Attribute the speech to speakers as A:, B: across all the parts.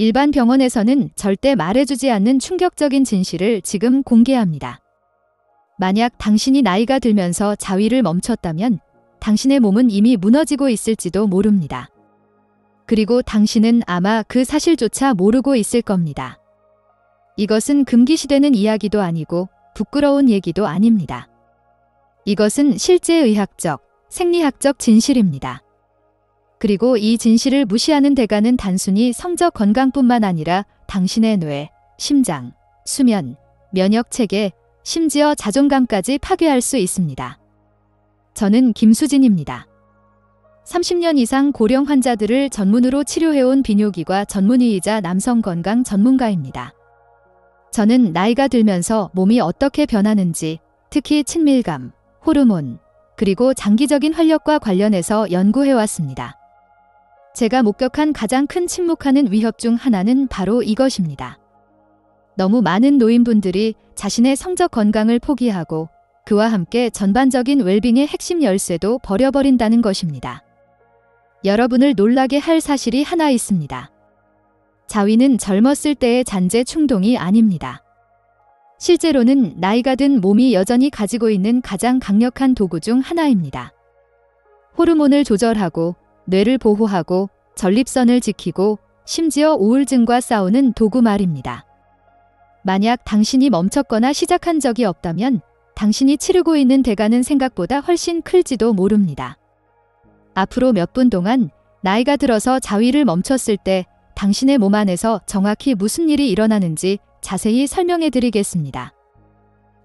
A: 일반 병원에서는 절대 말해주지 않는 충격적인 진실을 지금 공개합니다. 만약 당신이 나이가 들면서 자위를 멈췄다면 당신의 몸은 이미 무너지고 있을지도 모릅니다. 그리고 당신은 아마 그 사실조차 모르고 있을 겁니다. 이것은 금기시되는 이야기도 아니고 부끄러운 얘기도 아닙니다. 이것은 실제 의학적, 생리학적 진실입니다. 그리고 이 진실을 무시하는 대가는 단순히 성적 건강뿐만 아니라 당신의 뇌, 심장, 수면, 면역체계, 심지어 자존감까지 파괴할 수 있습니다. 저는 김수진입니다. 30년 이상 고령 환자들을 전문으로 치료해온 비뇨기과 전문의이자 남성 건강 전문가입니다. 저는 나이가 들면서 몸이 어떻게 변하는지, 특히 친밀감, 호르몬, 그리고 장기적인 활력과 관련해서 연구해왔습니다. 제가 목격한 가장 큰 침묵하는 위협 중 하나는 바로 이것입니다. 너무 많은 노인분들이 자신의 성적 건강을 포기하고 그와 함께 전반적인 웰빙의 핵심 열쇠도 버려버린다는 것입니다. 여러분을 놀라게 할 사실이 하나 있습니다. 자위는 젊었을 때의 잔재 충동이 아닙니다. 실제로는 나이가 든 몸이 여전히 가지고 있는 가장 강력한 도구 중 하나입니다. 호르몬을 조절하고 뇌를 보호하고 전립선을 지키고 심지어 우울증과 싸우는 도구 말입니다. 만약 당신이 멈췄거나 시작한 적이 없다면 당신이 치르고 있는 대가는 생각보다 훨씬 클지도 모릅니다. 앞으로 몇 분 동안 나이가 들어서 자위를 멈췄을 때 당신의 몸 안에서 정확히 무슨 일이 일어나는지 자세히 설명해 드리겠습니다.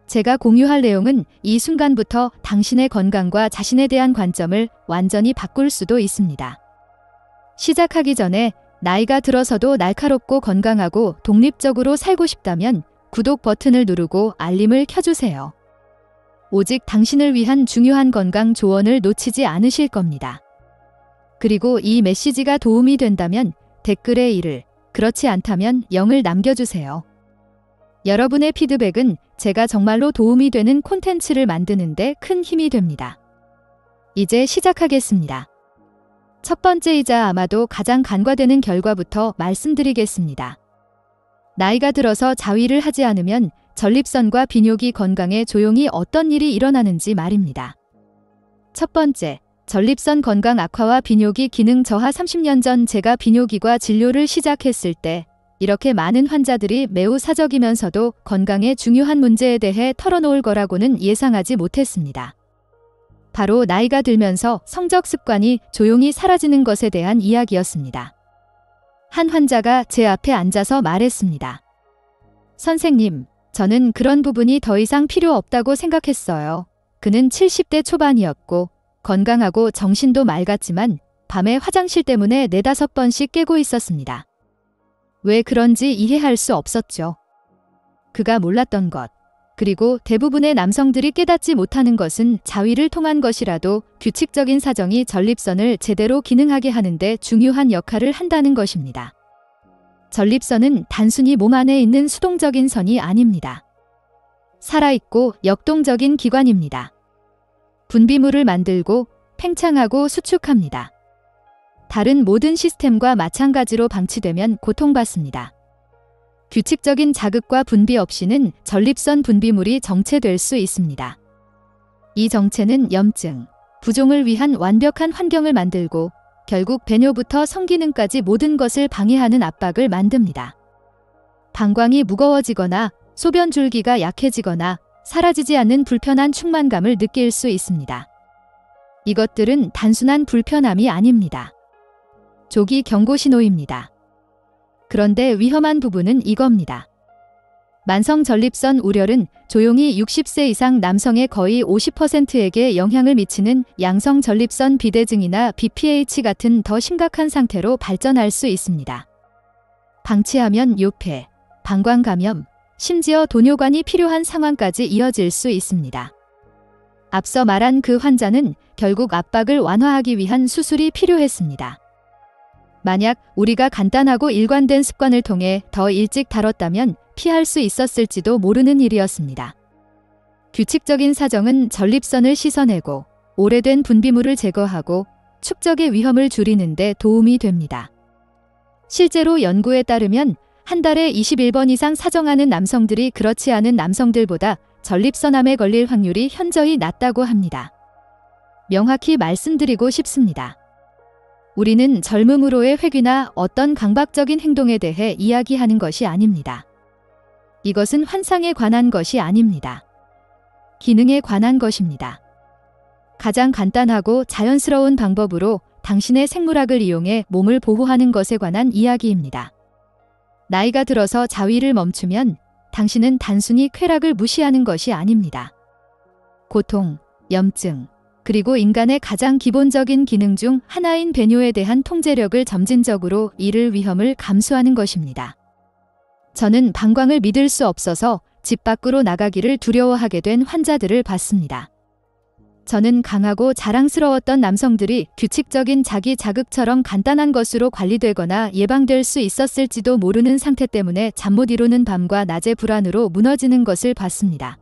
A: 제가 공유할 내용은 이 순간부터 당신의 건강과 자신에 대한 관점을 완전히 바꿀 수도 있습니다. 시작하기 전에 나이가 들어서도 날카롭고 건강하고 독립적으로 살고 싶다면 구독 버튼을 누르고 알림을 켜주세요. 오직 당신을 위한 중요한 건강 조언을 놓치지 않으실 겁니다. 그리고 이 메시지가 도움이 된다면 댓글에 1을, 그렇지 않다면 0을 남겨주세요. 여러분의 피드백은 제가 정말로 도움이 되는 콘텐츠를 만드는데 큰 힘이 됩니다. 이제 시작하겠습니다. 첫 번째이자 아마도 가장 간과되는 결과부터 말씀드리겠습니다. 나이가 들어서 자위를 하지 않으면 전립선과 비뇨기 건강에 조용히 어떤 일이 일어나는지 말입니다. 첫 번째, 전립선 건강 악화와 비뇨기 기능 저하. 30년 전 제가 비뇨기과 진료를 시작했을 때 이렇게 많은 환자들이 매우 사적이면서도 건강에 중요한 문제에 대해 털어놓을 거라고는 예상하지 못했습니다. 바로 나이가 들면서 성적 습관이 조용히 사라지는 것에 대한 이야기였습니다. 한 환자가 제 앞에 앉아서 말했습니다. 선생님, 저는 그런 부분이 더 이상 필요 없다고 생각했어요. 그는 70대 초반이었고 건강하고 정신도 맑았지만 밤에 화장실 때문에 4-5번씩 깨고 있었습니다. 왜 그런지 이해할 수 없었죠. 그가 몰랐던 것, 그리고 대부분의 남성들이 깨닫지 못하는 것은 자위를 통한 것이라도 규칙적인 사정이 전립선을 제대로 기능하게 하는데 중요한 역할을 한다는 것입니다. 전립선은 단순히 몸 안에 있는 수동적인 선이 아닙니다. 살아있고 역동적인 기관입니다. 분비물을 만들고 팽창하고 수축합니다. 다른 모든 시스템과 마찬가지로 방치되면 고통받습니다. 규칙적인 자극과 분비 없이는 전립선 분비물이 정체될 수 있습니다. 이 정체는 염증, 부종을 위한 완벽한 환경을 만들고 결국 배뇨부터 성기능까지 모든 것을 방해하는 압박을 만듭니다. 방광이 무거워지거나 소변 줄기가 약해지거나 사라지지 않는 불편한 충만감을 느낄 수 있습니다. 이것들은 단순한 불편함이 아닙니다. 조기 경고 신호입니다. 그런데 위험한 부분은 이겁니다. 만성 전립선 우렬은 조용히 60세 이상 남성의 거의 50%에게 영향을 미치는 양성 전립선 비대증이나 BPH 같은 더 심각한 상태로 발전할 수 있습니다. 방치하면 요폐, 방광 감염, 심지어 도뇨관이 필요한 상황까지 이어질 수 있습니다. 앞서 말한 그 환자는 결국 압박을 완화하기 위한 수술이 필요했습니다. 만약 우리가 간단하고 일관된 습관을 통해 더 일찍 다뤘다면 피할 수 있었을지도 모르는 일이었습니다. 규칙적인 사정은 전립선을 씻어내고 오래된 분비물을 제거하고 축적의 위험을 줄이는 데 도움이 됩니다. 실제로 연구에 따르면 한 달에 21번 이상 사정하는 남성들이 그렇지 않은 남성들보다 전립선암에 걸릴 확률이 현저히 낮다고 합니다. 명확히 말씀드리고 싶습니다. 우리는 젊음으로의 회귀나 어떤 강박적인 행동에 대해 이야기하는 것이 아닙니다. 이것은 환상에 관한 것이 아닙니다. 기능에 관한 것입니다. 가장 간단하고 자연스러운 방법으로 당신의 생물학을 이용해 몸을 보호하는 것에 관한 이야기입니다. 나이가 들어서 자위를 멈추면 당신은 단순히 쾌락을 무시하는 것이 아닙니다. 고통, 염증, 그리고 인간의 가장 기본적인 기능 중 하나인 배뇨에 대한 통제력을 점진적으로 잃을 위험을 감수하는 것입니다. 저는 방광을 믿을 수 없어서 집 밖으로 나가기를 두려워하게 된 환자들을 봤습니다. 저는 강하고 자랑스러웠던 남성들이 규칙적인 자기 자극처럼 간단한 것으로 관리되거나 예방될 수 있었을지도 모르는 상태 때문에 잠 못 이루는 밤과 낮의 불안으로 무너지는 것을 봤습니다.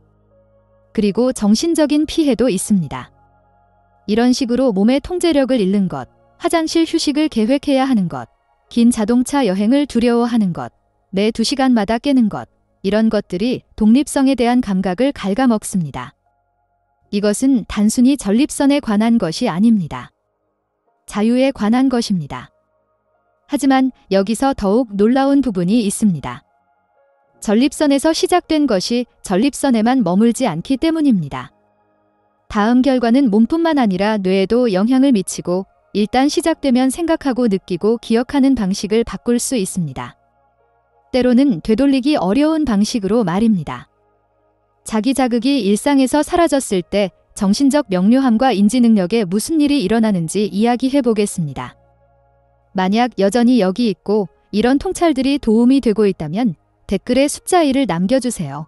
A: 그리고 정신적인 피해도 있습니다. 이런 식으로 몸의 통제력을 잃는 것, 화장실 휴식을 계획해야 하는 것, 긴 자동차 여행을 두려워하는 것, 매 2시간마다 깨는 것, 이런 것들이 독립성에 대한 감각을 갉아먹습니다. 이것은 단순히 전립선에 관한 것이 아닙니다. 자유에 관한 것입니다. 하지만 여기서 더욱 놀라운 부분이 있습니다. 전립선에서 시작된 것이 전립선에만 머물지 않기 때문입니다. 다음 결과는 몸뿐만 아니라 뇌에도 영향을 미치고 일단 시작되면 생각하고 느끼고 기억하는 방식을 바꿀 수 있습니다. 때로는 되돌리기 어려운 방식으로 말입니다. 자기 자극이 일상에서 사라졌을 때 정신적 명료함과 인지 능력에 무슨 일이 일어나는지 이야기해 보겠습니다. 만약 여전히 여기 있고 이런 통찰들이 도움이 되고 있다면 댓글에 숫자 1을 남겨주세요.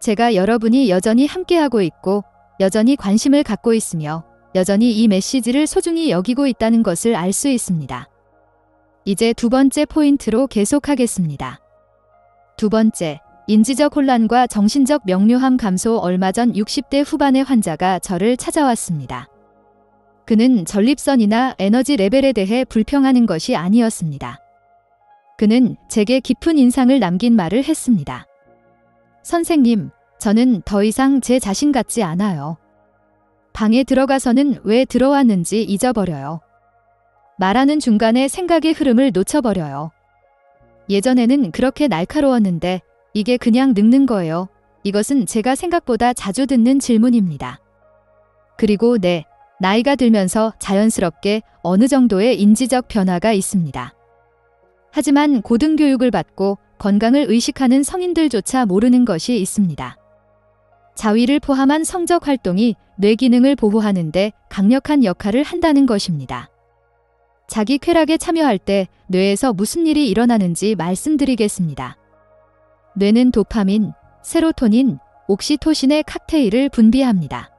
A: 제가 여러분이 여전히 함께하고 있고 여전히 관심을 갖고 있으며 여전히 이 메시지를 소중히 여기고 있다는 것을 알 수 있습니다. 이제 두 번째 포인트로 계속하겠습니다. 두 번째, 인지적 혼란과 정신적 명료함 감소. 얼마 전 60대 후반의 환자가 저를 찾아왔습니다. 그는 전립선이나 에너지 레벨에 대해 불평하는 것이 아니었습니다. 그는 제게 깊은 인상을 남긴 말을 했습니다. 선생님, 저는 더 이상 제 자신 같지 않아요. 방에 들어가서는 왜 들어왔는지 잊어버려요. 말하는 중간에 생각의 흐름을 놓쳐버려요. 예전에는 그렇게 날카로웠는데 이게 그냥 늙는 거예요. 이것은 제가 생각보다 자주 듣는 질문입니다. 그리고 네, 나이가 들면서 자연스럽게 어느 정도의 인지적 변화가 있습니다. 하지만 고등교육을 받고 건강을 의식하는 성인들조차 모르는 것이 있습니다. 자위를 포함한 성적 활동이 뇌 기능을 보호하는데 강력한 역할을 한다는 것입니다. 자기 쾌락에 참여할 때 뇌에서 무슨 일이 일어나는지 말씀드리겠습니다. 뇌는 도파민, 세로토닌, 옥시토신의 칵테일을 분비합니다.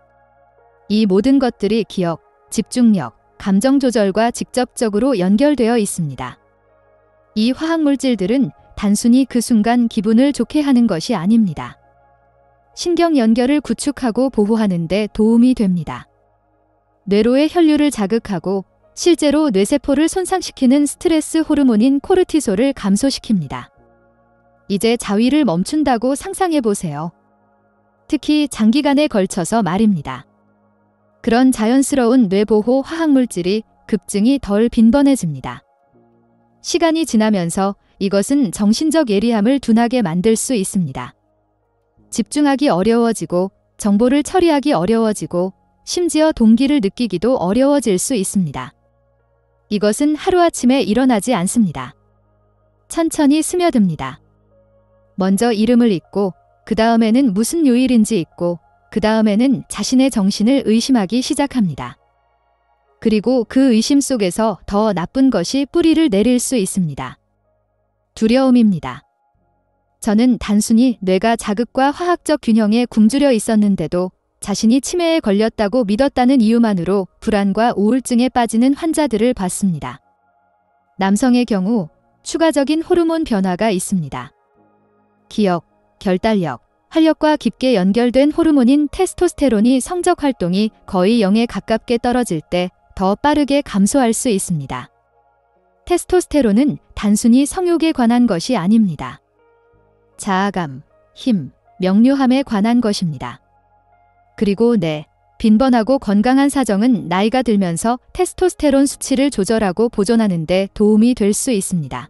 A: 이 모든 것들이 기억, 집중력, 감정 조절과 직접적으로 연결되어 있습니다. 이 화학물질들은 단순히 그 순간 기분을 좋게 하는 것이 아닙니다. 신경 연결을 구축하고 보호하는 데 도움이 됩니다. 뇌로의 혈류를 자극하고 실제로 뇌세포를 손상시키는 스트레스 호르몬인 코르티솔을 감소시킵니다. 이제 자위를 멈춘다고 상상해 보세요. 특히 장기간에 걸쳐서 말입니다. 그런 자연스러운 뇌보호 화학물질이 급증이 덜 빈번해집니다. 시간이 지나면서 이것은 정신적 예리함을 둔하게 만들 수 있습니다. 집중하기 어려워지고 정보를 처리하기 어려워지고 심지어 동기를 느끼기도 어려워질 수 있습니다. 이것은 하루아침에 일어나지 않습니다. 천천히 스며듭니다. 먼저 이름을 잊고 그 다음에는 무슨 요일인지 잊고 그 다음에는 자신의 정신을 의심하기 시작합니다. 그리고 그 의심 속에서 더 나쁜 것이 뿌리를 내릴 수 있습니다. 두려움입니다. 저는 단순히 뇌가 자극과 화학적 균형에 굶주려 있었는데도 자신이 치매에 걸렸다고 믿었다는 이유만으로 불안과 우울증에 빠지는 환자들을 봤습니다. 남성의 경우 추가적인 호르몬 변화가 있습니다. 기억, 결단력, 활력과 깊게 연결된 호르몬인 테스토스테론이 성적 활동이 거의 0에 가깝게 떨어질 때 더 빠르게 감소할 수 있습니다. 테스토스테론은 단순히 성욕에 관한 것이 아닙니다. 자아감, 힘, 명료함에 관한 것입니다. 그리고 빈번하고 건강한 사정은 나이가 들면서 테스토스테론 수치를 조절하고 보존하는 데 도움이 될 수 있습니다.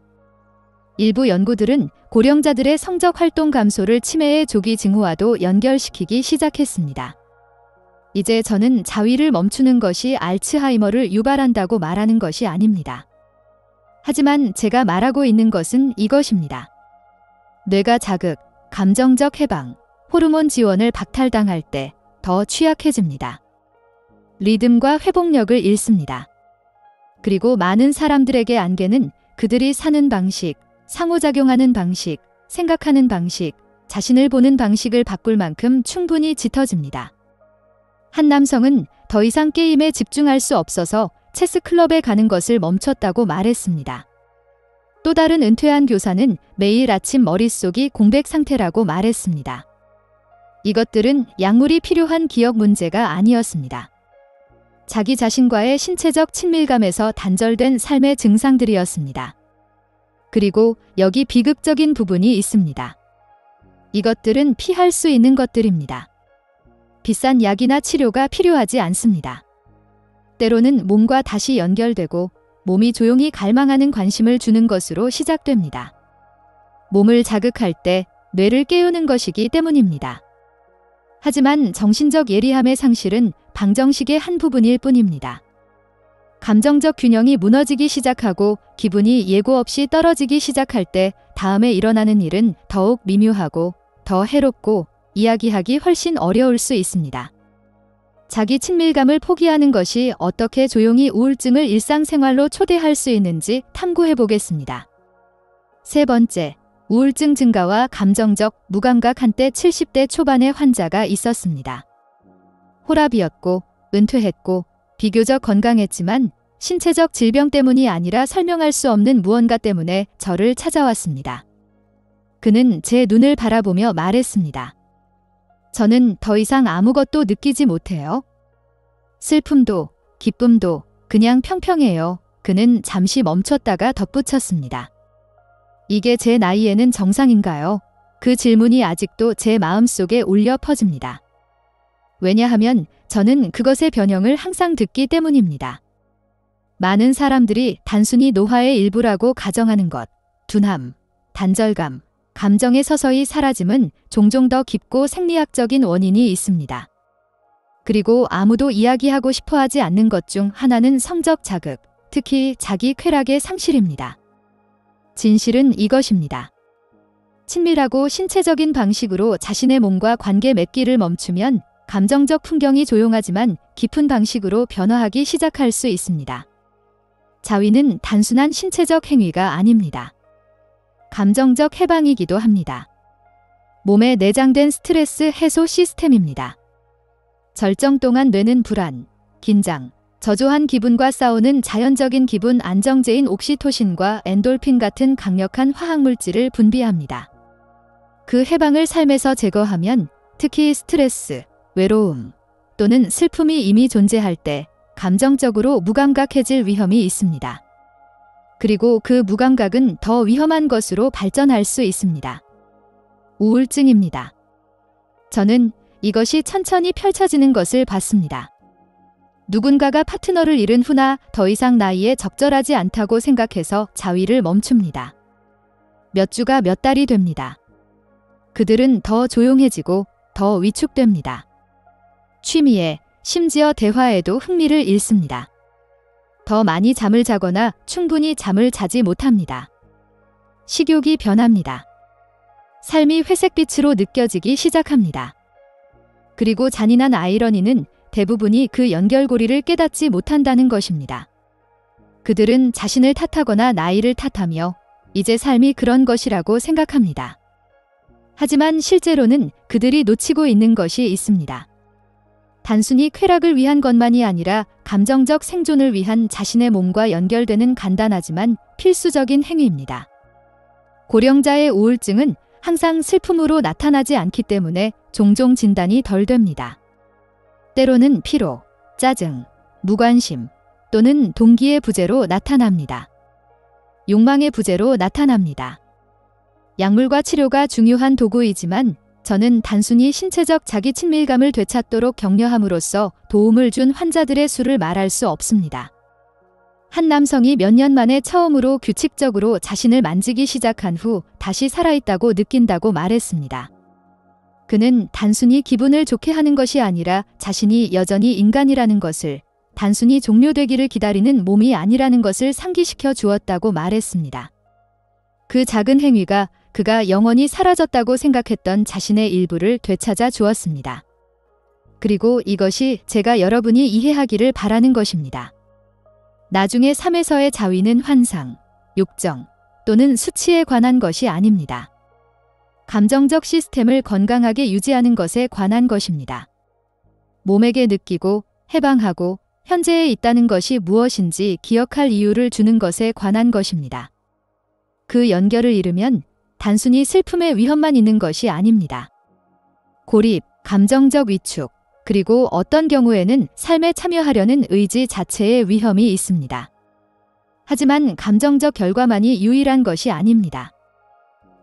A: 일부 연구들은 고령자들의 성적 활동 감소를 치매의 조기 징후와도 연결시키기 시작했습니다. 이제 저는 자위를 멈추는 것이 알츠하이머를 유발한다고 말하는 것이 아닙니다. 하지만 제가 말하고 있는 것은 이것입니다. 뇌가 자극, 감정적 해방, 호르몬 지원을 박탈당할 때 더 취약해집니다. 리듬과 회복력을 잃습니다. 그리고 많은 사람들에게 안개는 그들이 사는 방식, 상호작용하는 방식, 생각하는 방식, 자신을 보는 방식을 바꿀 만큼 충분히 짙어집니다. 한 남성은 더 이상 게임에 집중할 수 없어서 체스 클럽에 가는 것을 멈췄다고 말했습니다. 또 다른 은퇴한 교사는 매일 아침 머릿속이 공백 상태라고 말했습니다. 이것들은 약물이 필요한 기억 문제가 아니었습니다. 자기 자신과의 신체적 친밀감에서 단절된 삶의 증상들이었습니다. 그리고 여기 비극적인 부분이 있습니다. 이것들은 피할 수 있는 것들입니다. 비싼 약이나 치료가 필요하지 않습니다. 때로는 몸과 다시 연결되고 몸이 조용히 갈망하는 관심을 주는 것으로 시작됩니다. 몸을 자극할 때 뇌를 깨우는 것이기 때문입니다. 하지만 정신적 예리함의 상실은 방정식의 한 부분일 뿐입니다. 감정적 균형이 무너지기 시작하고 기분이 예고 없이 떨어지기 시작할 때 다음에 일어나는 일은 더욱 미묘하고 더 해롭고 이야기하기 훨씬 어려울 수 있습니다. 자기 친밀감을 포기하는 것이 어떻게 조용히 우울증을 일상생활로 초대할 수 있는지 탐구해 보겠습니다. 세 번째, 우울증 증가와 감정적 무감각. 한때 70대 초반의 환자가 있었습니다. 홀압이었고 은퇴했고 비교적 건강했지만 신체적 질병 때문이 아니라 설명할 수 없는 무언가 때문에 저를 찾아왔습니다. 그는 제 눈을 바라보며 말했습니다. 저는 더 이상 아무것도 느끼지 못해요. 슬픔도 기쁨도 그냥 평평해요. 그는 잠시 멈췄다가 덧붙였습니다. 이게 제 나이에는 정상인가요? 그 질문이 아직도 제 마음속에 울려 퍼집니다. 왜냐하면 저는 그것의 변형을 항상 듣기 때문입니다. 많은 사람들이 단순히 노화의 일부라고 가정하는 것, 둔함, 단절감, 감정의 서서히 사라짐은 종종 더 깊고 생리학적인 원인이 있습니다. 그리고 아무도 이야기하고 싶어 하지 않는 것 중 하나는 성적 자극, 특히 자기 쾌락의 상실입니다. 진실은 이것입니다. 친밀하고 신체적인 방식으로 자신의 몸과 관계 맺기를 멈추면 감정적 풍경이 조용하지만 깊은 방식으로 변화하기 시작할 수 있습니다. 자위는 단순한 신체적 행위가 아닙니다. 감정적 해방이기도 합니다. 몸에 내장된 스트레스 해소 시스템입니다. 절정 동안 뇌는 불안, 긴장, 저조한 기분과 싸우는 자연적인 기분 안정제인 옥시토신과 엔돌핀 같은 강력한 화학물질을 분비합니다. 그 해방을 삶에서 제거하면 특히 스트레스, 외로움 또는 슬픔이 이미 존재할 때 감정적으로 무감각해질 위험이 있습니다. 그리고 그 무감각은 더 위험한 것으로 발전할 수 있습니다. 우울증입니다. 저는 이것이 천천히 펼쳐지는 것을 봤습니다. 누군가가 파트너를 잃은 후나 더 이상 나이에 적절하지 않다고 생각해서 자위를 멈춥니다. 몇 주가 몇 달이 됩니다. 그들은 더 조용해지고 더 위축됩니다. 취미에, 심지어 대화에도 흥미를 잃습니다. 더 많이 잠을 자거나 충분히 잠을 자지 못합니다. 식욕이 변합니다. 삶이 회색빛으로 느껴지기 시작합니다. 그리고 잔인한 아이러니는 대부분이 그 연결고리를 깨닫지 못한다는 것입니다. 그들은 자신을 탓하거나 나이를 탓하며 이제 삶이 그런 것이라고 생각합니다. 하지만 실제로는 그들이 놓치고 있는 것이 있습니다. 단순히 쾌락을 위한 것만이 아니라 감정적 생존을 위한 자신의 몸과 연결되는 간단하지만 필수적인 행위입니다. 고령자의 우울증은 항상 슬픔으로 나타나지 않기 때문에 종종 진단이 덜 됩니다. 때로는 피로, 짜증, 무관심 또는 동기의 부재로 나타납니다. 욕망의 부재로 나타납니다. 약물과 치료가 중요한 도구이지만 저는 단순히 신체적 자기 친밀감을 되찾도록 격려함으로써 도움을 준 환자들의 수를 말할 수 없습니다. 한 남성이 몇 년 만에 처음으로 규칙적으로 자신을 만지기 시작한 후 다시 살아있다고 느낀다고 말했습니다. 그는 단순히 기분을 좋게 하는 것이 아니라 자신이 여전히 인간이라는 것을, 단순히 종료되기를 기다리는 몸이 아니라는 것을 상기시켜 주었다고 말했습니다. 그 작은 행위가 그가 영원히 사라졌다고 생각했던 자신의 일부를 되찾아 주었습니다. 그리고 이것이 제가 여러분이 이해하기를 바라는 것입니다. 나중에 삶에서의 자위는 환상, 욕정 또는 수치에 관한 것이 아닙니다. 감정적 시스템을 건강하게 유지하는 것에 관한 것입니다. 몸에게 느끼고 해방하고 현재에 있다는 것이 무엇인지 기억할 이유를 주는 것에 관한 것입니다. 그 연결을 잃으면 단순히 슬픔의 위험만 있는 것이 아닙니다. 고립, 감정적 위축, 그리고 어떤 경우에는 삶에 참여하려는 의지 자체의 위험이 있습니다. 하지만 감정적 결과만이 유일한 것이 아닙니다.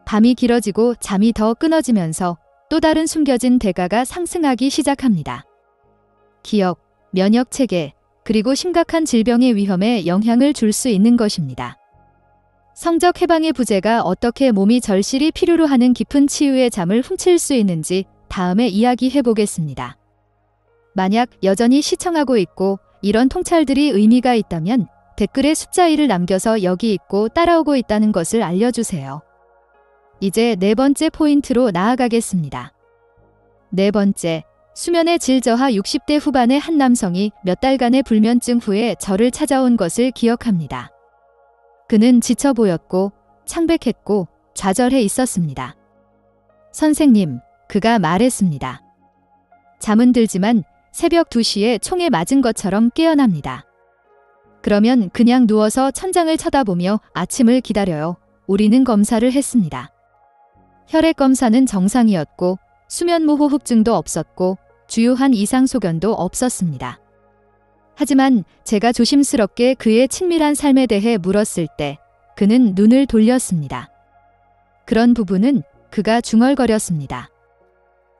A: 밤이 길어지고 잠이 더 끊어지면서 또 다른 숨겨진 대가가 상승하기 시작합니다. 기억, 면역 체계, 그리고 심각한 질병의 위험에 영향을 줄 수 있는 것입니다. 성적 해방의 부재가 어떻게 몸이 절실히 필요로 하는 깊은 치유의 잠을 훔칠 수 있는지 다음에 이야기해 보겠습니다. 만약 여전히 시청하고 있고 이런 통찰들이 의미가 있다면 댓글에 숫자 1을 남겨서 여기 있고 따라오고 있다는 것을 알려주세요. 이제 네 번째 포인트로 나아가겠습니다. 네 번째, 수면의 질 저하. 60대 후반의 한 남성이 몇 달간의 불면증 후에 저를 찾아온 것을 기억합니다. 그는 지쳐 보였고 창백했고 좌절해 있었습니다. 선생님, 그가 말했습니다. 잠은 들지만 새벽 2시에 총에 맞은 것처럼 깨어납니다. 그러면 그냥 누워서 천장을 쳐다보며 아침을 기다려요. 우리는 검사를 했습니다. 혈액 검사는 정상이었고 수면무호흡증도 없었고 주요한 이상 소견도 없었습니다. 하지만 제가 조심스럽게 그의 친밀한 삶에 대해 물었을 때 그는 눈을 돌렸습니다. 그런 부분은 그가 중얼거렸습니다.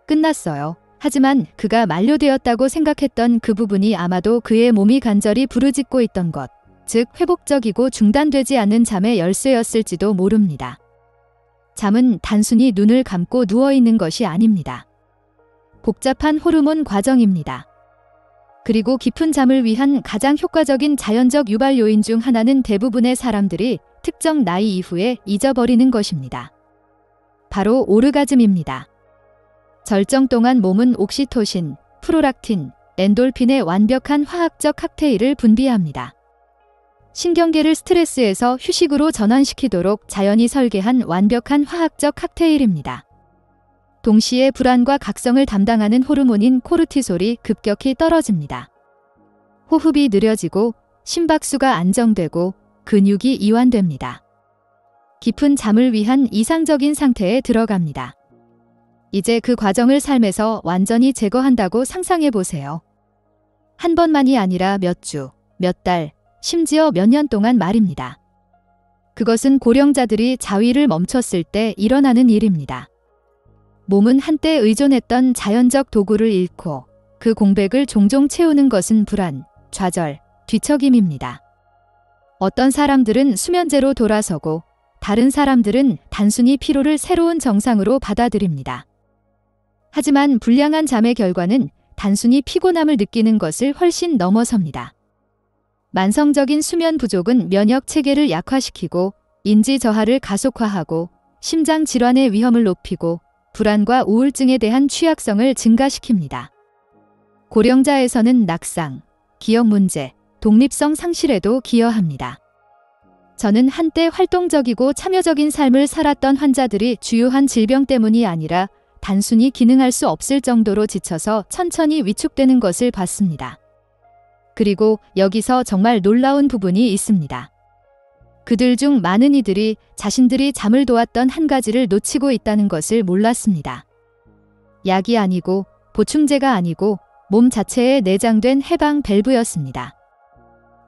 A: 끝났어요. 하지만 그가 만료되었다고 생각했던 그 부분이 아마도 그의 몸이 간절히 부르짖고 있던 것, 즉 회복적이고 중단되지 않는 잠의 열쇠였을지도 모릅니다. 잠은 단순히 눈을 감고 누워있는 것이 아닙니다. 복잡한 호르몬 과정입니다. 그리고 깊은 잠을 위한 가장 효과적인 자연적 유발 요인 중 하나는 대부분의 사람들이 특정 나이 이후에 잊어버리는 것입니다. 바로 오르가즘입니다. 절정 동안 몸은 옥시토신, 프로락틴, 엔돌핀의 완벽한 화학적 칵테일을 분비합니다. 신경계를 스트레스에서 휴식으로 전환시키도록 자연이 설계한 완벽한 화학적 칵테일입니다. 동시에 불안과 각성을 담당하는 호르몬인 코르티솔이 급격히 떨어집니다. 호흡이 느려지고 심박수가 안정되고 근육이 이완됩니다. 깊은 잠을 위한 이상적인 상태에 들어갑니다. 이제 그 과정을 삶에서 완전히 제거한다고 상상해 보세요. 한 번만이 아니라 몇 주, 몇 달, 심지어 몇 년 동안 말입니다. 그것은 고령자들이 자위를 멈췄을 때 일어나는 일입니다. 몸은 한때 의존했던 자연적 도구를 잃고 그 공백을 종종 채우는 것은 불안, 좌절, 뒤척임입니다. 어떤 사람들은 수면제로 돌아서고 다른 사람들은 단순히 피로를 새로운 정상으로 받아들입니다. 하지만 불량한 잠의 결과는 단순히 피곤함을 느끼는 것을 훨씬 넘어섭니다. 만성적인 수면 부족은 면역 체계를 약화시키고 인지 저하를 가속화하고 심장 질환의 위험을 높이고 불안과 우울증에 대한 취약성을 증가시킵니다. 고령자에서는 낙상, 기억 문제, 독립성 상실에도 기여합니다. 저는 한때 활동적이고 참여적인 삶을 살았던 환자들이 주요한 질병 때문이 아니라 단순히 기능할 수 없을 정도로 지쳐서 천천히 위축되는 것을 봤습니다. 그리고 여기서 정말 놀라운 부분이 있습니다. 그들 중 많은 이들이 자신들이 잠을 도왔던 한 가지를 놓치고 있다는 것을 몰랐습니다. 약이 아니고 보충제가 아니고 몸 자체에 내장된 해방 밸브였습니다.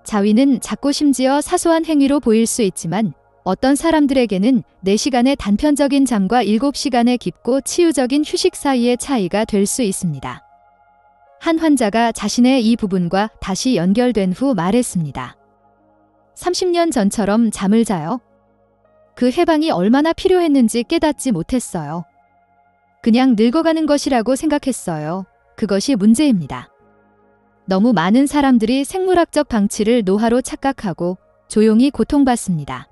A: 자위는 작고 심지어 사소한 행위로 보일 수 있지만 어떤 사람들에게는 4시간의 단편적인 잠과 7시간의 깊고 치유적인 휴식 사이의 차이가 될 수 있습니다. 한 환자가 자신의 이 부분과 다시 연결된 후 말했습니다. 30년 전처럼 잠을 자요. 그 해방이 얼마나 필요했는지 깨닫지 못했어요. 그냥 늙어가는 것이라고 생각했어요. 그것이 문제입니다. 너무 많은 사람들이 생물학적 방치를 노화로 착각하고 조용히 고통받습니다.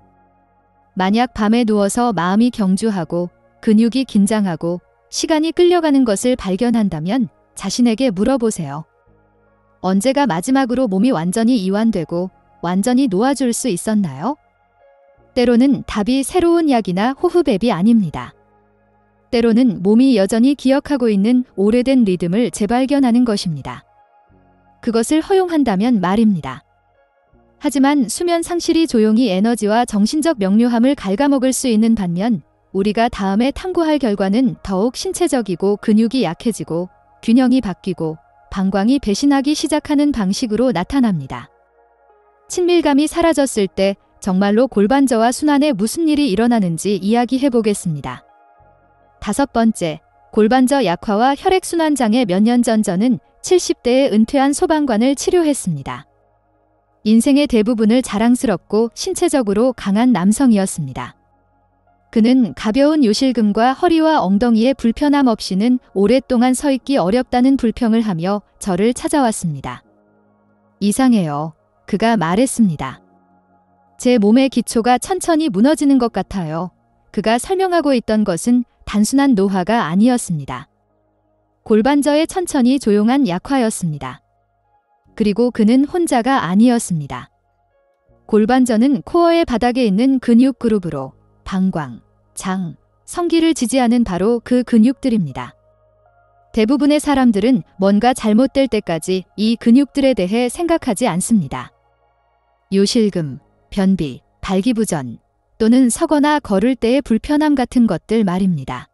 A: 만약 밤에 누워서 마음이 경주하고 근육이 긴장하고 시간이 끌려가는 것을 발견한다면 자신에게 물어보세요. 언제가 마지막으로 몸이 완전히 이완되고 완전히 놓아줄 수 있었나요? 때로는 답이 새로운 약이나 호흡 앱이 아닙니다. 때로는 몸이 여전히 기억하고 있는 오래된 리듬을 재발견하는 것입니다. 그것을 허용한다면 말입니다. 하지만 수면 상실이 조용히 에너지와 정신적 명료함을 갉아먹을 수 있는 반면 우리가 다음에 탐구할 결과는 더욱 신체적이고 근육이 약해지고 균형이 바뀌고 방광이 배신하기 시작하는 방식으로 나타납니다. 친밀감이 사라졌을 때 정말로 골반저와 순환에 무슨 일이 일어나는지 이야기해 보겠습니다. 5번째, 골반저 약화와 혈액순환 장애. 몇 년 전 저는 70대에 은퇴한 소방관을 치료했습니다. 인생의 대부분을 자랑스럽고 신체적으로 강한 남성이었습니다. 그는 가벼운 요실금과 허리와 엉덩이의 불편함 없이는 오랫동안 서 있기 어렵다는 불평을 하며 저를 찾아왔습니다. 이상해요. 그가 말했습니다. 제 몸의 기초가 천천히 무너지는 것 같아요. 그가 설명하고 있던 것은 단순한 노화가 아니었습니다. 골반저의 천천히 조용한 약화였습니다. 그리고 그는 혼자가 아니었습니다. 골반저는 코어의 바닥에 있는 근육 그룹으로 방광, 장, 성기를 지지하는 바로 그 근육들입니다. 대부분의 사람들은 뭔가 잘못될 때까지 이 근육들에 대해 생각하지 않습니다. 요실금, 변비, 발기부전 또는 서거나 걸을 때의 불편함 같은 것들 말입니다.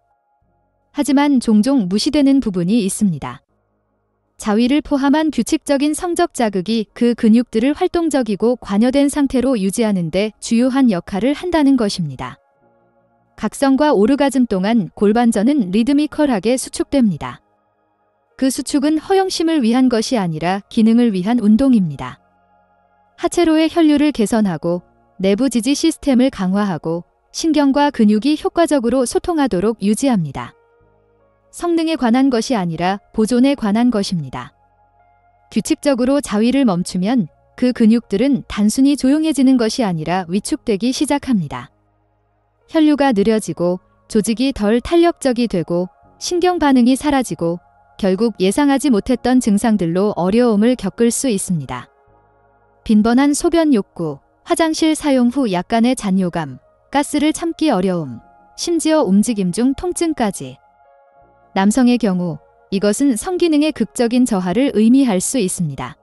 A: 하지만 종종 무시되는 부분이 있습니다. 자위를 포함한 규칙적인 성적 자극이 그 근육들을 활동적이고 관여된 상태로 유지하는 데 주요한 역할을 한다는 것입니다. 각성과 오르가즘 동안 골반저는 리드미컬하게 수축됩니다. 그 수축은 허영심을 위한 것이 아니라 기능을 위한 운동입니다. 하체로의 혈류를 개선하고 내부 지지 시스템을 강화하고 신경과 근육이 효과적으로 소통하도록 유지합니다. 성능에 관한 것이 아니라 보존에 관한 것입니다. 규칙적으로 자위를 멈추면 그 근육들은 단순히 조용해지는 것이 아니라 위축되기 시작합니다. 혈류가 느려지고 조직이 덜 탄력적이 되고 신경 반응이 사라지고 결국 예상하지 못했던 증상들로 어려움을 겪을 수 있습니다. 빈번한 소변 욕구, 화장실 사용 후 약간의 잔요감, 가스를 참기 어려움, 심지어 움직임 중 통증까지. 남성의 경우 이것은 성기능의 극적인 저하를 의미할 수 있습니다.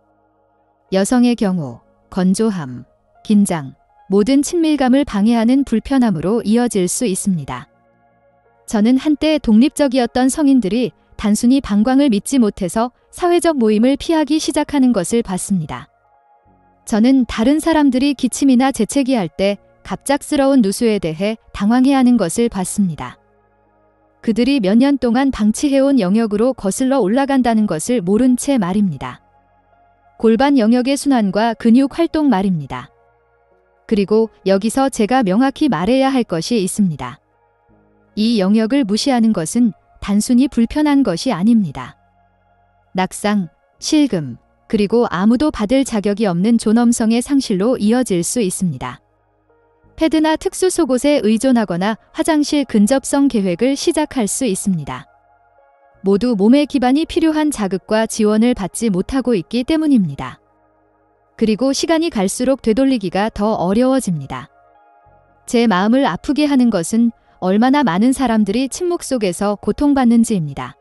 A: 여성의 경우 건조함, 긴장, 모든 친밀감을 방해하는 불편함으로 이어질 수 있습니다. 저는 한때 독립적이었던 성인들이 단순히 방광을 믿지 못해서 사회적 모임을 피하기 시작하는 것을 봤습니다. 저는 다른 사람들이 기침이나 재채기할 때 갑작스러운 누수에 대해 당황해하는 것을 봤습니다. 그들이 몇 년 동안 방치해온 영역으로 거슬러 올라간다는 것을 모른 채 말입니다. 골반 영역의 순환과 근육 활동 말입니다. 그리고 여기서 제가 명확히 말해야 할 것이 있습니다. 이 영역을 무시하는 것은 단순히 불편한 것이 아닙니다. 낙상, 실금, 그리고 아무도 받을 자격이 없는 존엄성의 상실로 이어질 수 있습니다. 패드나 특수 속옷에 의존하거나 화장실 근접성 계획을 시작할 수 있습니다. 모두 몸의 기반이 필요한 자극과 지원을 받지 못하고 있기 때문입니다. 그리고 시간이 갈수록 되돌리기가 더 어려워집니다. 제 마음을 아프게 하는 것은 얼마나 많은 사람들이 침묵 속에서 고통받는지입니다.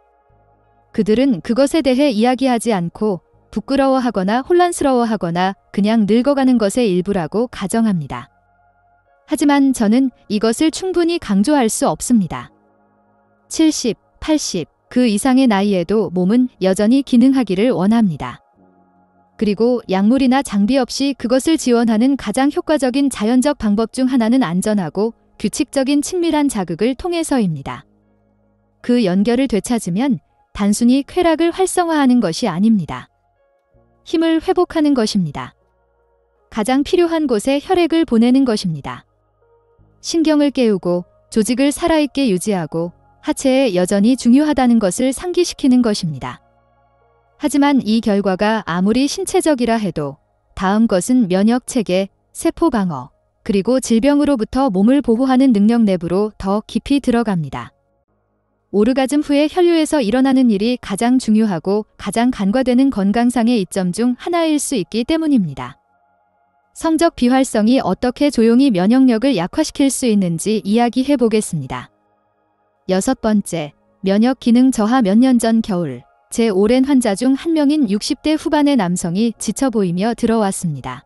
A: 그들은 그것에 대해 이야기하지 않고 부끄러워하거나 혼란스러워하거나 그냥 늙어가는 것의 일부라고 가정합니다. 하지만 저는 이것을 충분히 강조할 수 없습니다. 70, 80, 그 이상의 나이에도 몸은 여전히 기능하기를 원합니다. 그리고 약물이나 장비 없이 그것을 지원하는 가장 효과적인 자연적 방법 중 하나는 안전하고 규칙적인 친밀한 자극을 통해서입니다. 그 연결을 되찾으면 단순히 쾌락을 활성화하는 것이 아닙니다. 힘을 회복하는 것입니다. 가장 필요한 곳에 혈액을 보내는 것입니다. 신경을 깨우고 조직을 살아있게 유지하고 하체에 여전히 중요하다는 것을 상기시키는 것입니다. 하지만 이 결과가 아무리 신체적이라 해도 다음 것은 면역체계, 세포방어, 그리고 질병으로부터 몸을 보호하는 능력 내부로 더 깊이 들어갑니다. 오르가즘 후에 혈류에서 일어나는 일이 가장 중요하고 가장 간과되는 건강상의 이점 중 하나일 수 있기 때문입니다. 성적 비활성이 어떻게 조용히 면역력을 약화시킬 수 있는지 이야기해 보겠습니다. 6번째, 면역 기능 저하. 몇 년 전 겨울, 제 오랜 환자 중 한 명인 60대 후반의 남성이 지쳐 보이며 들어왔습니다.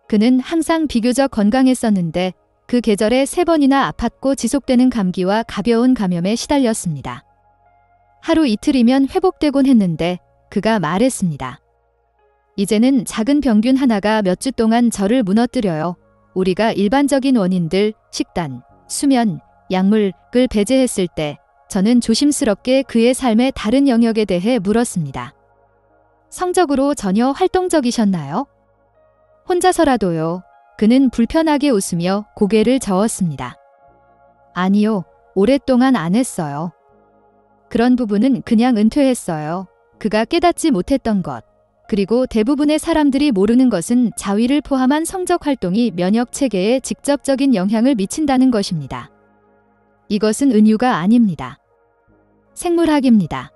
A: 그는 항상 비교적 건강했었는데 그 계절에 3번이나 아팠고 지속되는 감기와 가벼운 감염에 시달렸습니다. 하루 이틀이면 회복되곤 했는데 그가 말했습니다. 이제는 작은 병균 하나가 몇 주 동안 저를 무너뜨려요. 우리가 일반적인 원인들, 식단, 수면, 약물을 배제했을 때 저는 조심스럽게 그의 삶의 다른 영역에 대해 물었습니다. 성적으로 전혀 활동적이셨나요? 혼자서라도요. 그는 불편하게 웃으며 고개를 저었습니다. 아니요, 오랫동안 안 했어요. 그런 부분은 그냥 은퇴했어요. 그가 깨닫지 못했던 것, 그리고 대부분의 사람들이 모르는 것은 자위를 포함한 성적 활동이 면역 체계에 직접적인 영향을 미친다는 것입니다. 이것은 은유가 아닙니다. 생물학입니다.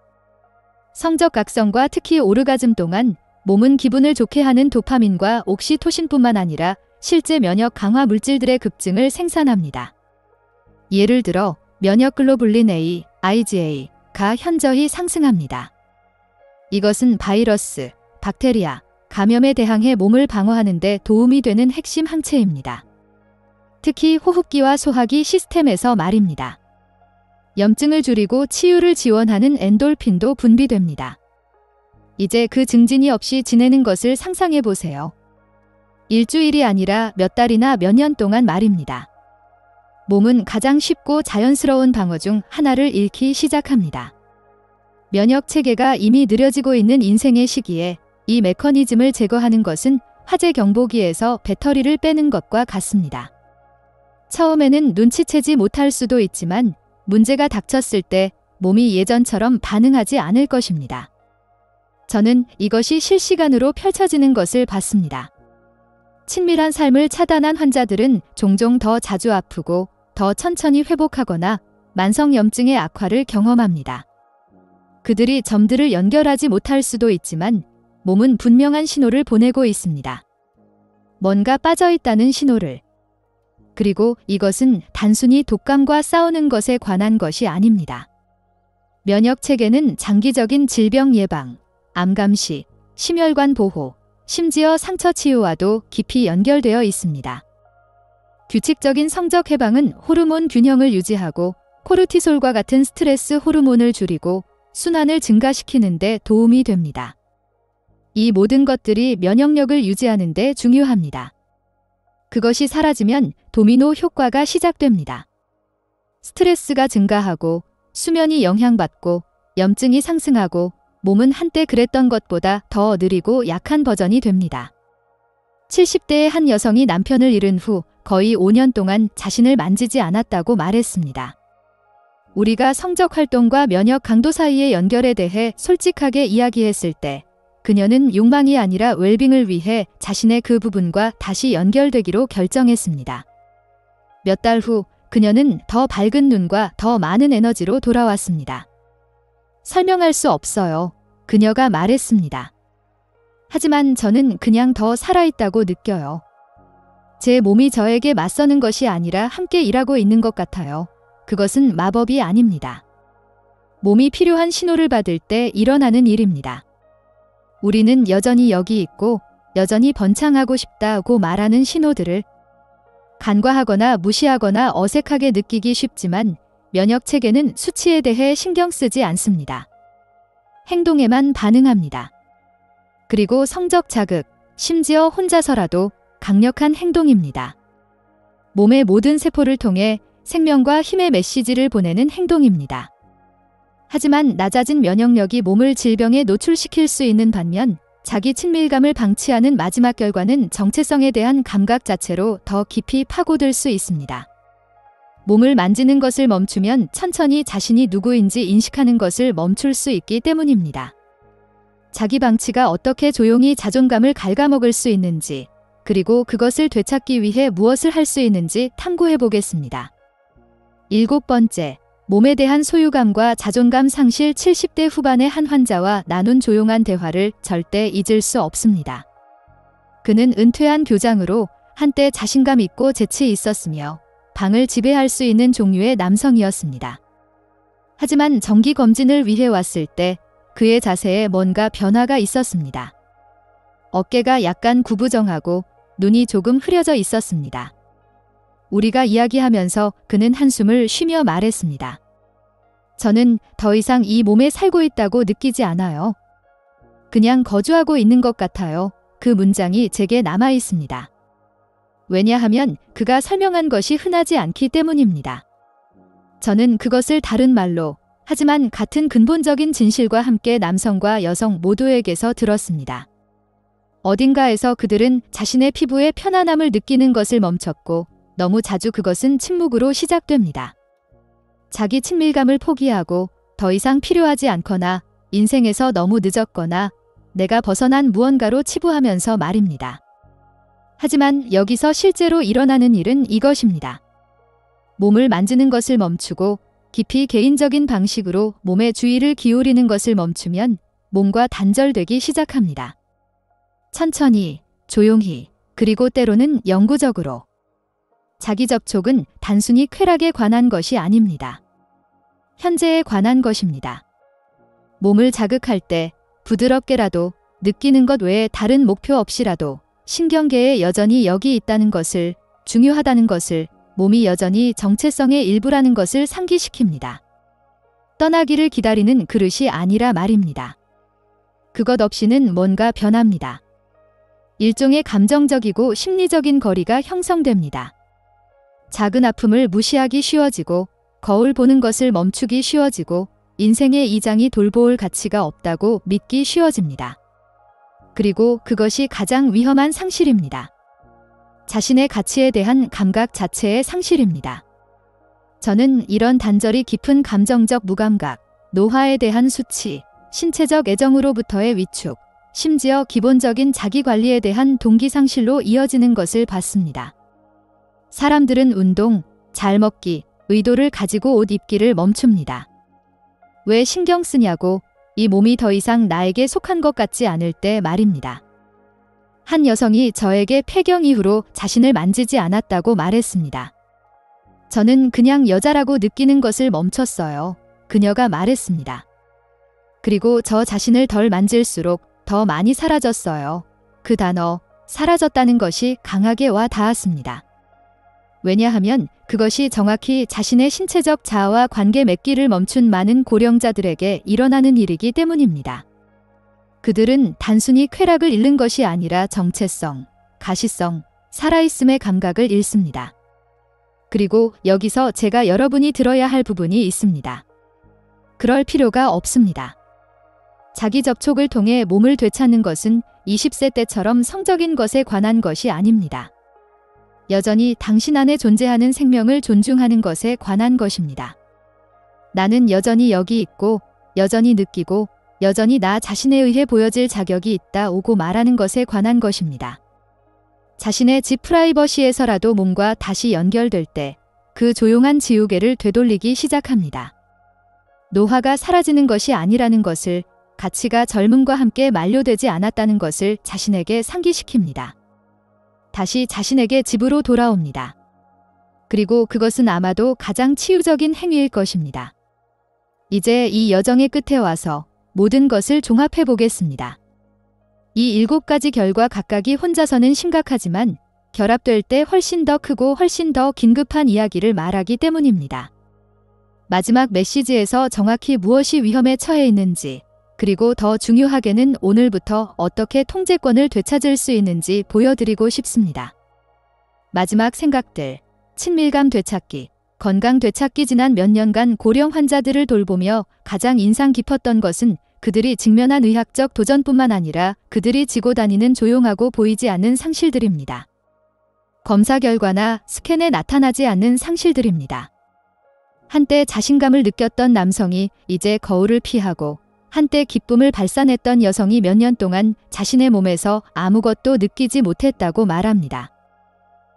A: 성적 각성과 특히 오르가즘 동안 몸은 기분을 좋게 하는 도파민과 옥시토신뿐만 아니라 실제 면역 강화 물질들의 급증을 생산합니다. 예를 들어 면역 글로불린 A, IgA가 현저히 상승합니다. 이것은 바이러스, 박테리아, 감염에 대항해 몸을 방어하는 데 도움이 되는 핵심 항체입니다. 특히 호흡기와 소화기 시스템에서 말입니다. 염증을 줄이고 치유를 지원하는 엔돌핀도 분비됩니다. 이제 그 증진이 없이 지내는 것을 상상해 보세요. 일주일이 아니라 몇 달이나 몇 년 동안 말입니다. 몸은 가장 쉽고 자연스러운 방어 중 하나를 잃기 시작합니다. 면역 체계가 이미 느려지고 있는 인생의 시기에 이 메커니즘을 제거하는 것은 화재 경보기에서 배터리를 빼는 것과 같습니다. 처음에는 눈치채지 못할 수도 있지만 문제가 닥쳤을 때 몸이 예전처럼 반응하지 않을 것입니다. 저는 이것이 실시간으로 펼쳐지는 것을 봤습니다. 친밀한 삶을 차단한 환자들은 종종 더 자주 아프고 더 천천히 회복하거나 만성염증의 악화를 경험합니다. 그들이 점들을 연결하지 못할 수도 있지만 몸은 분명한 신호를 보내고 있습니다. 뭔가 빠져있다는 신호를. 그리고 이것은 단순히 독감과 싸우는 것에 관한 것이 아닙니다. 면역 체계는 장기적인 질병 예방, 암 감시, 심혈관 보호, 심지어 상처 치유와도 깊이 연결되어 있습니다. 규칙적인 성적 해방은 호르몬 균형을 유지하고 코르티솔과 같은 스트레스 호르몬을 줄이고 순환을 증가시키는 데 도움이 됩니다. 이 모든 것들이 면역력을 유지하는 데 중요합니다. 그것이 사라지면 도미노 효과가 시작됩니다. 스트레스가 증가하고 수면이 영향받고 염증이 상승하고 몸은 한때 그랬던 것보다 더 느리고 약한 버전이 됩니다. 70대의 한 여성이 남편을 잃은 후 거의 5년 동안 자신을 만지지 않았다고 말했습니다. 우리가 성적 활동과 면역 강도 사이의 연결에 대해 솔직하게 이야기했을 때 그녀는 욕망이 아니라 웰빙을 위해 자신의 그 부분과 다시 연결되기로 결정했습니다. 몇 달 후 그녀는 더 밝은 눈과 더 많은 에너지로 돌아왔습니다. 설명할 수 없어요. 그녀가 말했습니다. 하지만 저는 그냥 더 살아있다고 느껴요. 제 몸이 저에게 맞서는 것이 아니라 함께 일하고 있는 것 같아요. 그것은 마법이 아닙니다. 몸이 필요한 신호를 받을 때 일어나는 일입니다. 우리는 여전히 여기 있고 여전히 번창하고 싶다고 말하는 신호들을 간과하거나 무시하거나 어색하게 느끼기 쉽지만 면역 체계는 수치에 대해 신경 쓰지 않습니다. 행동에만 반응합니다. 그리고 성적 자극, 심지어 혼자서라도 강력한 행동입니다. 몸의 모든 세포를 통해 생명과 힘의 메시지를 보내는 행동입니다. 하지만 낮아진 면역력이 몸을 질병에 노출시킬 수 있는 반면 자기 친밀감을 방치하는 마지막 결과는 정체성에 대한 감각 자체로 더 깊이 파고들 수 있습니다. 몸을 만지는 것을 멈추면 천천히 자신이 누구인지 인식하는 것을 멈출 수 있기 때문입니다. 자기 방치가 어떻게 조용히 자존감을 갉아먹을 수 있는지, 그리고 그것을 되찾기 위해 무엇을 할 수 있는지 탐구해 보겠습니다. 7번째, 몸에 대한 소유감과 자존감 상실. 70대 후반의 한 환자와 나눈 조용한 대화를 절대 잊을 수 없습니다. 그는 은퇴한 교장으로 한때 자신감 있고 재치 있었으며 방을 지배할 수 있는 종류의 남성이었습니다. 하지만 정기 검진을 위해 왔을 때 그의 자세에 뭔가 변화가 있었습니다. 어깨가 약간 구부정하고 눈이 조금 흐려져 있었습니다. 우리가 이야기하면서 그는 한숨을 쉬며 말했습니다. 저는 더 이상 이 몸에 살고 있다고 느끼지 않아요. 그냥 거주하고 있는 것 같아요. 그 문장이 제게 남아 있습니다. 왜냐하면 그가 설명한 것이 흔하지 않기 때문입니다. 저는 그것을 다른 말로, 하지만 같은 근본적인 진실과 함께 남성과 여성 모두에게서 들었습니다. 어딘가에서 그들은 자신의 피부에 편안함을 느끼는 것을 멈췄고 너무 자주 그것은 침묵으로 시작됩니다. 자기 친밀감을 포기하고 더 이상 필요하지 않거나 인생에서 너무 늦었거나 내가 벗어난 무언가로 치부하면서 말입니다. 하지만 여기서 실제로 일어나는 일은 이것입니다. 몸을 만지는 것을 멈추고 깊이 개인적인 방식으로 몸의 주의를 기울이는 것을 멈추면 몸과 단절되기 시작합니다. 천천히, 조용히, 그리고 때로는 영구적으로. 자기 접촉은 단순히 쾌락에 관한 것이 아닙니다. 현재에 관한 것입니다. 몸을 자극할 때 부드럽게라도 느끼는 것 외에 다른 목표 없이라도 신경계에 여전히 여기 있다는 것을, 중요하다는 것을, 몸이 여전히 정체성의 일부라는 것을 상기시킵니다. 떠나기를 기다리는 그릇이 아니라 말입니다. 그것 없이는 뭔가 변합니다. 일종의 감정적이고 심리적인 거리가 형성됩니다. 작은 아픔을 무시하기 쉬워지고 거울 보는 것을 멈추기 쉬워지고 인생의 이장이 돌보을 가치가 없다고 믿기 쉬워집니다. 그리고 그것이 가장 위험한 상실입니다. 자신의 가치에 대한 감각 자체의 상실입니다. 저는 이런 단절이 깊은 감정적 무감각, 노화에 대한 수치, 신체적 애정으로부터의 위축, 심지어 기본적인 자기관리에 대한 동기 상실로 이어지는 것을 봤습니다. 사람들은 운동, 잘 먹기, 의도를 가지고 옷 입기를 멈춥니다. 왜 신경 쓰냐고, 이 몸이 더 이상 나에게 속한 것 같지 않을 때 말입니다. 한 여성이 저에게 폐경 이후로 자신을 만지지 않았다고 말했습니다. 저는 그냥 여자라고 느끼는 것을 멈췄어요. 그녀가 말했습니다. 그리고 저 자신을 덜 만질수록 더 많이 사라졌어요. 그 단어, 사라졌다는 것이 강하게 와 닿았습니다. 왜냐하면 그것이 정확히 자신의 신체적 자아와 관계 맺기를 멈춘 많은 고령자들에게 일어나는 일이기 때문입니다. 그들은 단순히 쾌락을 잃는 것이 아니라 정체성, 가시성, 살아있음의 감각을 잃습니다. 그리고 여기서 제가 여러분이 들어야 할 부분이 있습니다. 그럴 필요가 없습니다. 자기 접촉을 통해 몸을 되찾는 것은 20세 때처럼 성적인 것에 관한 것이 아닙니다. 여전히 당신 안에 존재하는 생명을 존중하는 것에 관한 것입니다. 나는 여전히 여기 있고, 여전히 느끼고, 여전히 나 자신에 의해 보여질 자격이 있다 오고 말하는 것에 관한 것입니다. 자신의 집 프라이버시에서라도 몸과 다시 연결될 때 그 조용한 지우개를 되돌리기 시작합니다. 노화가 사라지는 것이 아니라는 것을, 가치가 젊음과 함께 만료되지 않았다는 것을 자신에게 상기시킵니다. 다시 자신에게 집으로 돌아옵니다. 그리고 그것은 아마도 가장 치유적인 행위일 것입니다. 이제 이 여정의 끝에 와서 모든 것을 종합해 보겠습니다. 이 7가지 결과 각각이 혼자서는 심각하지만 결합될 때 훨씬 더 크고 훨씬 더 긴급한 이야기를 말하기 때문입니다. 마지막 메시지에서 정확히 무엇이 위험에 처해 있는지, 그리고 더 중요하게는 오늘부터 어떻게 통제권을 되찾을 수 있는지 보여드리고 싶습니다. 마지막 생각들, 친밀감 되찾기, 건강 되찾기. 지난 몇 년간 고령 환자들을 돌보며 가장 인상 깊었던 것은 그들이 직면한 의학적 도전뿐만 아니라 그들이 지고 다니는 조용하고 보이지 않는 상실들입니다. 검사 결과나 스캔에 나타나지 않는 상실들입니다. 한때 자신감을 느꼈던 남성이 이제 거울을 피하고 한때 기쁨을 발산했던 여성이 몇 년 동안 자신의 몸에서 아무것도 느끼지 못했다고 말합니다.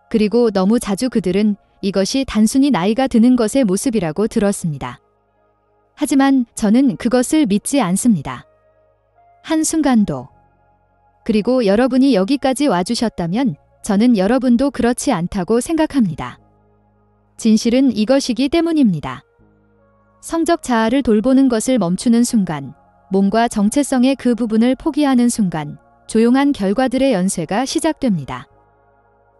A: 그리고 너무 자주 그들은 이것이 단순히 나이가 드는 것의 모습이라고 들었습니다. 하지만 저는 그것을 믿지 않습니다. 한순간도. 그리고 여러분이 여기까지 와주셨다면 저는 여러분도 그렇지 않다고 생각합니다. 진실은 이것이기 때문입니다. 성적 자아를 돌보는 것을 멈추는 순간, 몸과 정체성의 그 부분을 포기하는 순간, 조용한 결과들의 연쇄가 시작됩니다.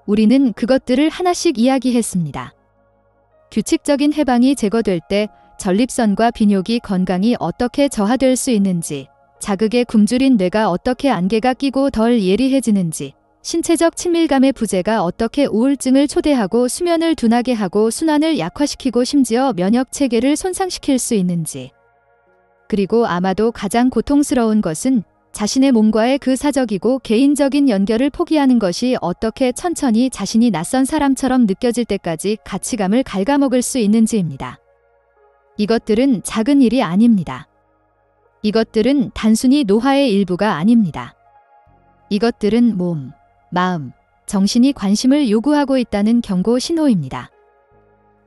A: 우리는 그것들을 하나씩 이야기했습니다. 규칙적인 해방이 제거될 때 전립선과 비뇨기 건강이 어떻게 저하될 수 있는지, 자극에 굶주린 뇌가 어떻게 안개가 끼고 덜 예리해지는지, 신체적 친밀감의 부재가 어떻게 우울증을 초래하고 수면을 둔하게 하고 순환을 약화시키고 심지어 면역 체계를 손상시킬 수 있는지. 그리고 아마도 가장 고통스러운 것은 자신의 몸과의 그 사적이고 개인적인 연결을 포기하는 것이 어떻게 천천히 자신이 낯선 사람처럼 느껴질 때까지 가치감을 갉아먹을 수 있는지입니다. 이것들은 작은 일이 아닙니다. 이것들은 단순히 노화의 일부가 아닙니다. 이것들은 몸, 마음, 정신이 관심을 요구하고 있다는 경고 신호입니다.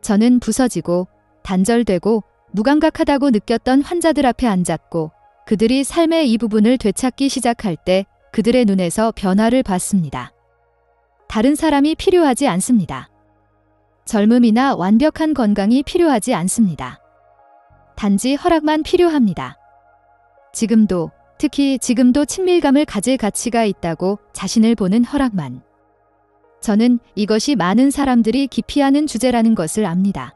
A: 저는 부서지고 단절되고 무감각하다고 느꼈던 환자들 앞에 앉았고 그들이 삶의 이 부분을 되찾기 시작할 때 그들의 눈에서 변화를 봤습니다. 다른 사람이 필요하지 않습니다. 젊음이나 완벽한 건강이 필요하지 않습니다. 단지 허락만 필요합니다. 지금도, 특히 지금도 친밀감을 가질 가치가 있다고 자신을 보는 허락만. 저는 이것이 많은 사람들이 기피하는 주제라는 것을 압니다.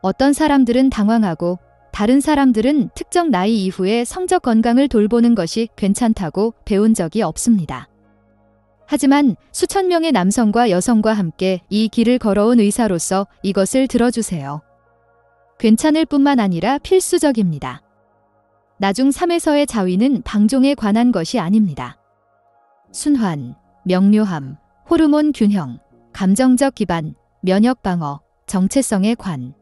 A: 어떤 사람들은 당황하고 다른 사람들은 특정 나이 이후에 성적 건강을 돌보는 것이 괜찮다고 배운 적이 없습니다. 하지만 수천 명의 남성과 여성과 함께 이 길을 걸어온 의사로서 이것을 들어주세요. 괜찮을 뿐만 아니라 필수적입니다. 나중 3에서의 자위는 방종에 관한 것이 아닙니다. 순환, 명료함, 호르몬 균형, 감정적 기반, 면역 방어, 정체성의 관.